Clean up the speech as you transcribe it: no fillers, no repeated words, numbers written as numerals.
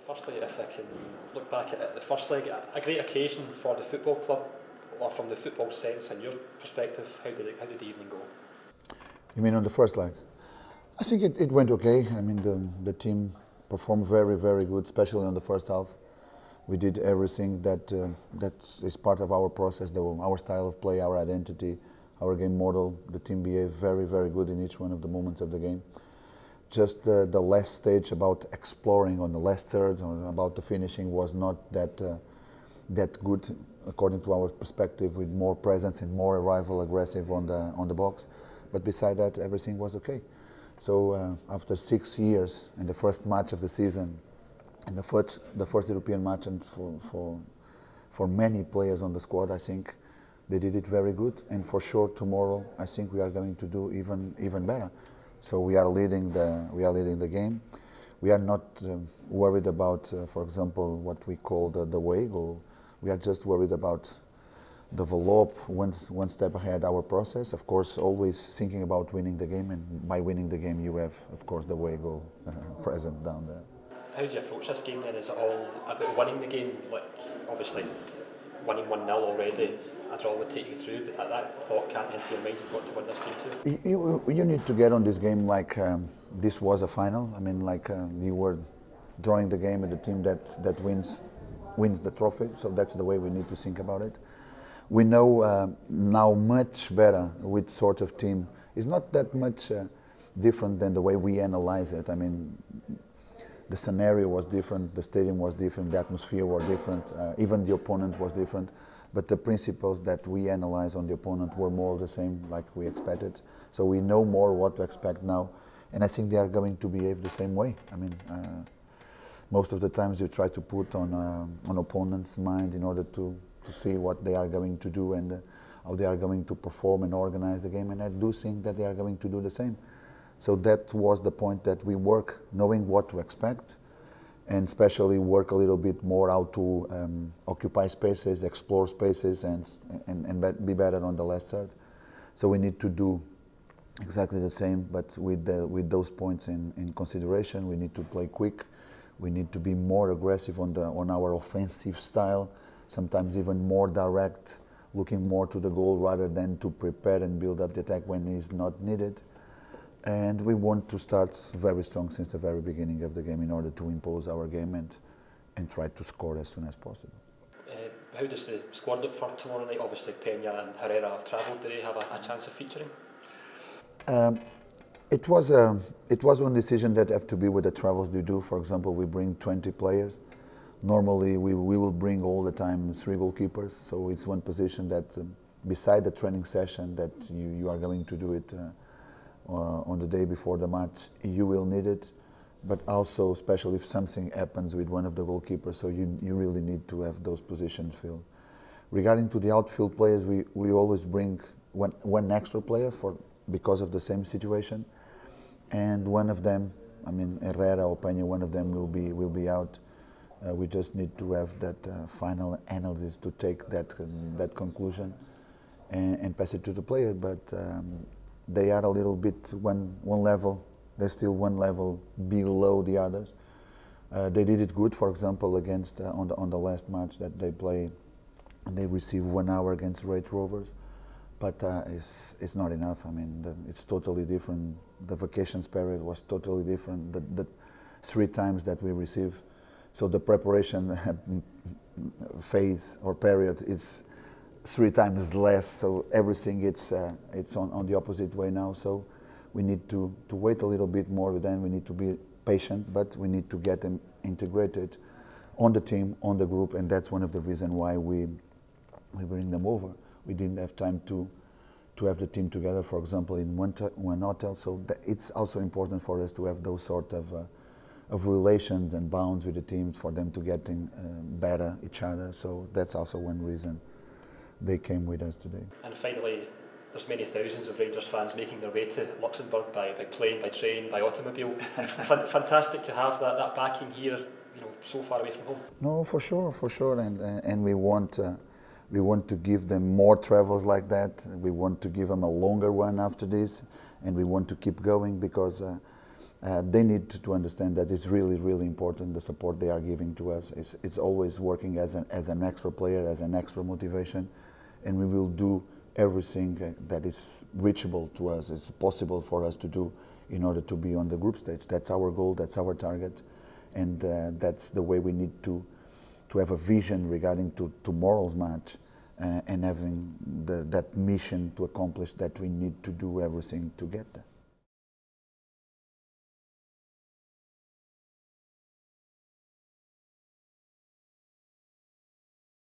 Firstly, if I can look back at the first leg, a great occasion for the football club, or from the football sense, in your perspective, how did the evening go? You mean on the first leg? I think it went okay. I mean, the team performed very, very good, especially on the first half. We did everything that is part of our process, our style of play, our identity, our game model. The team behaved very, very good in each one of the moments of the game. Just the last stage about exploring on the last third, or about the finishing, was not that good according to our perspective, with more presence and more arrival aggressive on the box. But beside that, everything was okay. So after 6 years, in the first match of the season, and the first European match, and for many players on the squad, I think they did it very good. And for sure, tomorrow, I think we are going to do even better. So we are leading the game. We are not worried about, for example, what we call the away goal. We are just worried about develop one step ahead our process. Of course, always thinking about winning the game, and by winning the game, you have, of course, the away goal present down there. How do you approach this game then? Is it all about winning the game? Like, obviously, winning 1-0 already, a draw would take you through, but that thought can't enter your mind. You've got to win this game too. You need to get on this game like this was a final. I mean, like you were drawing the game at the team that wins the trophy. So that's the way we need to think about it. We know now much better which sort of team. It's not that much different than the way we analyze it. I mean, the scenario was different, the stadium was different, the atmosphere was different, even the opponent was different. But the principles that we analyze on the opponent were more the same, like we expected. So we know more what to expect now, and I think they are going to behave the same way. I mean, most of the times you try to put on opponent's mind in order to see what they are going to do and how they are going to perform and organize the game, and I do think that they are going to do the same. So that was the point, that we work knowing what to expect, and especially work a little bit more how to occupy spaces, explore spaces, and be better on the last third. So we need to do exactly the same, but with those points in consideration. We need to play quick. We need to be more aggressive on our offensive style, sometimes even more direct, looking more to the goal rather than to prepare and build up the attack when it's not needed. And we want to start very strong since the very beginning of the game in order to impose our game and try to score as soon as possible. How does the squad look for tomorrow night? Obviously, Peña and Herrera have travelled. Do they have a chance of featuring? It was one decision that have to be with the travels they do. For example, we bring 20 players. Normally, we will bring all the time 3 goalkeepers. So it's one position that, beside the training session that you are going to do it on the day before the match, you will need it, but also especially if something happens with one of the goalkeepers, so you really need to have those positions filled. Regarding to the outfield players, we always bring one extra player because of the same situation, and one of them, I mean Herrera or Peña, one of them will be out. We just need to have that final analysis to take that conclusion and pass it to the player, but they are a little bit one level. They're still one level below the others. They did it good, for example, against on the last match that they played. They received 1 hour against Red Rovers, but it's not enough. I mean, it's totally different. The vacations period was totally different. The 3 times that we received, so the preparation phase or period is 3 times less, so everything it's on the opposite way now. So we need to wait a little bit more with them. We need to be patient, but we need to get them integrated on the team, on the group, and that's one of the reasons why we bring them over. We didn't have time to have the team together, for example, in one hotel. So it's also important for us to have those sort of relations and bonds with the teams, for them to get in better each other. So that's also one reason they came with us today. And finally, there's many thousands of Rangers fans making their way to Luxembourg by plane, by train, by automobile. Fantastic to have that backing here, so far away from home. No, for sure, and we want to give them more travels like that. We want to give them a longer one after this, and we want to keep going, because they need to understand that it's really, really important, the support they are giving to us. It's always working as an extra player, as an extra motivation, and we will do everything that is reachable to us, it's possible for us to do in order to be on the group stage. That's our goal, that's our target, and that's the way we need to have a vision regarding to tomorrow's match, and having that mission to accomplish, that we need to do everything to get there.